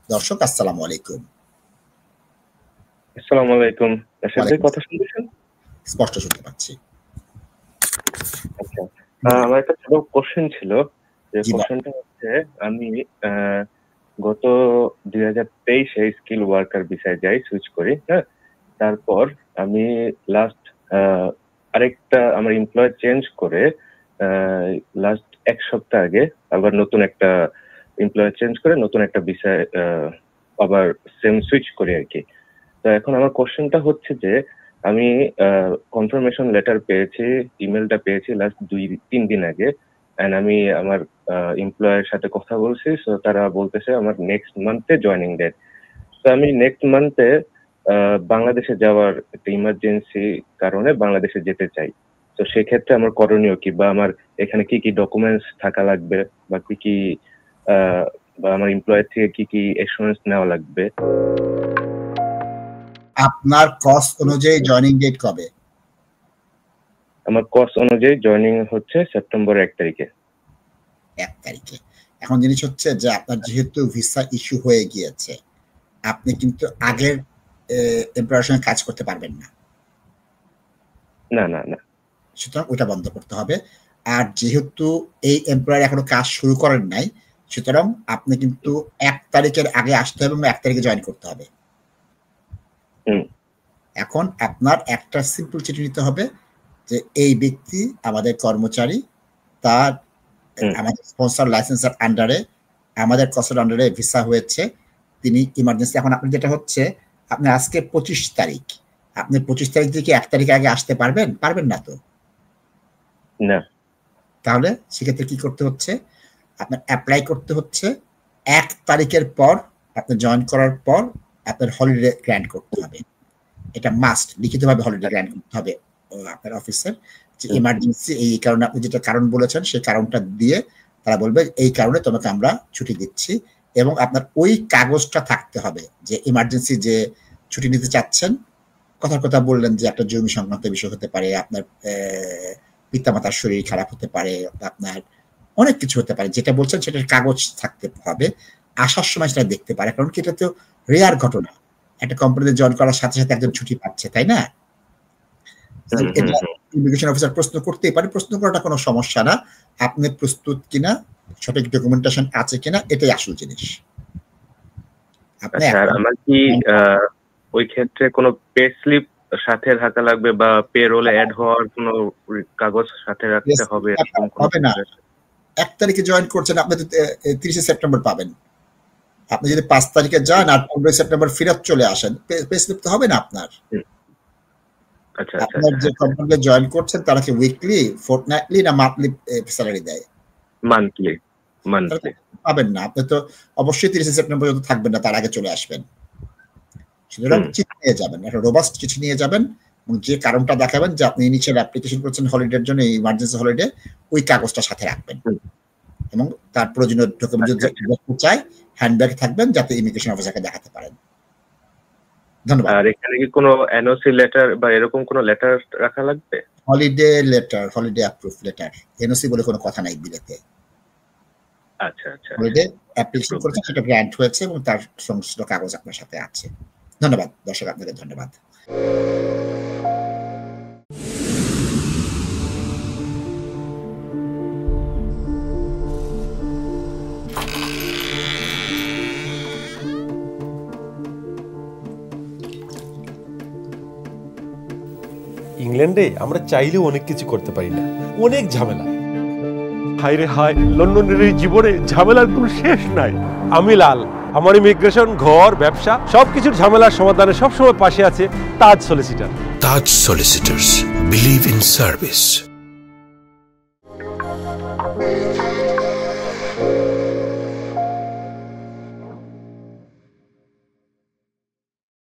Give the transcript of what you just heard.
দর্শক আসসালামু আলাইকুম। আসসালামু আলাইকুম। রাশেদ ভাই কথা শুনতেছেন? স্পষ্ট শুনতে পাচ্ছি। আচ্ছা। আমার একটা ছোট কোশ্চেন ছিল। যে জি, কোশ্চেনটা হচ্ছে আমি গত 2023 এ স্কিল ওয়ার্কার ভিসায় যাই, সুইচ করি, হ্যাঁ? তারপর আমি লাস্ট আরেকটা আমার এমপ্লয়ার চেঞ্জ করে লাস্ট ১ সপ্তাহ আগে আবার নতুন একটা এমপ্লয়ার চেঞ্জ করে নতুন একটা ভিসায় আবার সেম সুইচ করি আরকি। তো এখন আমার কোশ্চেনটা হচ্ছে যে আমি কনফার্মেশন লেটার পেয়েছি, ইমেইলটা পেয়েছি লাস্ট ২-৩ দিন আগে। অ্যান্ড আমি আমার এমপ্লয়ের সাথে কথা বলছি। সো তারা বলতেছে আমার নেক্সট মান্থে জয়েনিং ডেট। তো আমি নেক্সট মান্থে বাংলাদেশে যাওয়ার একটা ইমার্জেন্সি কারণে বাংলাদেশে যেতে চাই। তো সেক্ষেত্রে আমার করণীয় কি? বা আমার এখানে কি ডকুমেন্টস থাকা লাগবে? বা কি বা আমার এমপ্লয়ার থেকে কি অ্যাসুরেন্স নেওয়া লাগবে? আপনার কস অনুযায়ী জয়েনিং ডেট কবে? আমার কোর্স অনুযায়ী জয়েনিং হচ্ছে সেপ্টেম্বর ১ তারিখে। ১ তারিখে। এখন জিনিস হচ্ছে যে আপনার যেহেতু ভিসা ইস্যু হয়ে গিয়েছে, আপনি কিন্তু আগের এমপ্লয়ারের সঙ্গে কাজ করতে পারবেন না। না। সুতরাং ওটা বন্ধ করতে হবে। আর যেহেতু এই এমপ্লয়ার এখনো কাজ শুরু করেন নাই, সুতরাং আপনি কিন্তু ১ তারিখের আগে আসতে হবে এবং ১ তারিখে জয়েন করতে হবে। এখন আপনার একটা সিম্পল চিঠি নিতে হবে যে এই ব্যক্তি আমাদের কর্মচারী, তার আমাদের স্পন্সর লাইসেন্সের আন্ডারে, আমাদের কসের আন্ডারে ভিসা হয়েছে, তিনি ইমার্জেন্সি। এখন আপনি যেটা হচ্ছে আপনি আজকে ২৫ তারিখ, আপনি ২৫ তারিখ থেকে ১ তারিখ আগে আসতে পারবেন? পারবেন না তো। না। তাহলে সেক্ষেত্রে কি করতে হচ্ছে? আপনার অ্যাপ্লাই করতে হচ্ছে ১ তারিখের পর, আপনি জয়েন করার পর আপনার হলিডে গ্র্যান্ট করতে হবে। এটা মাস্ট, লিখিতভাবে হলিডে গ্র্যান্ট করতে হবে আপনার অফিসের। যে ইমার্জেন্সি এই কারণে আপনি যেটা কারণ বলেছেন সেই কারণটা দিয়ে তারা বলবে এই কারণে তোমাকে আমরা ছুটি দিচ্ছি, এবং আপনার ওই কাগজটা থাকতে হবে যে ইমার্জেন্সি যে ছুটি নিতে চাচ্ছেন। কথার কথা বললেন যে একটা জমি সংক্রান্ত বিষয় হতে পারে, আপনার পিতামাতার শরীর খারাপ হতে পারে, আপনার অনেক কিছু হতে পারে। যেটা বলছেন সেটার কাগজ থাকতে হবে। আসার সময় সেটা দেখতে পারে, কারণ কি এটা তো রেয়ার ঘটনা। একটা কোম্পানিতে জয়েন করার সাথে সাথে একজন ছুটি পাচ্ছে, তাই না? এটা ইমিগ্রেশন অফিসার প্রশ্ন করতেই পারে। প্রশ্ন করাটা কোনো সমস্যা না। আপনি প্রস্তুত কিনা, সঠিক ডকুমেন্টেশন আছে কিনা, এটাই আসল জিনিস। আচ্ছা, আমার কি ওই ক্ষেত্রে কোনো পে স্লিপ সাথে থাকা লাগবে বা পে রোলে অ্যাড হওয়ার কোনো কাগজ সাথে রাখতে হবে? হবে না। ১ তারিখে জয়েন করছেন, আপনি তো ৩০ সেপ্টেম্বর পাবেন। আপনি যদি ৫ তারিখে যান আর ১৫ সেপ্টেম্বর ফেরত চলে আসেন, পে স্লিপ তো হবে না আপনার। আপনার যে কোম্পানিতে জয়েন করছেন তারা কি উইকলি, ফোর্টনাইটলি না মান্থলি স্যালারি দেয়? মান্থলি। পাবেন না। আপনি তো অবশ্যই ৩০ সেপ্টেম্বর পর্যন্ত থাকবেন না, তার আগে চলে আসবেন। সুতরাং চিঠি নিয়ে যাবেন, একটা রোবাস্ট চিঠি নিয়ে যাবেন এবং যে কারণটা দেখাবেন যে আপনি ইনিশিয়াল অ্যাপ্লিকেশন করছেন হলিডের জন্য, ইমার্জেন্সি হলিডে, ওই কাগজটা সাথে রাখবেন এবং তার প্রয়োজনীয় ডকুমেন্ট যদি চাই হ্যান্ডব্যাগ থাকবেন যাতে ইমিগ্রেশন অফিসারকে দেখাতে পারেন। ধন্যবাদ। আর এখানে কি কোনো এনওসি লেটার বা এরকম কোনো লেটার রাখা লাগবে? Holiday letter, holiday approve letter, NOC বলে কোনো কথা নাই বিলেতে। আচ্ছা। হলিডে অ্যাপ্লিকেশন করেছেন, সেটা গ্র্যান্ট হয়েছে এবং তার সংশ্লিষ্ট কাগজ আপনার সাথে আছে। ধন্যবাদ দর্শক, আপনাকে ধন্যবাদ। ইংল্যান্ডে আমরা চাইলেও অনেক কিছু করতে পারি না, অনেক ঝামেলা। হায় রে হায়, লন্ডনের এই জীবনে ঝামেলার কোনো শেষ নাই। আমি লাল, আমার ইমিগ্রেশন, ঘর, ব্যবসা সবকিছুর ঝামেলার সমাধানে সবসময় পাশে আছে Taj solicitor. Taj solicitors, believe in service.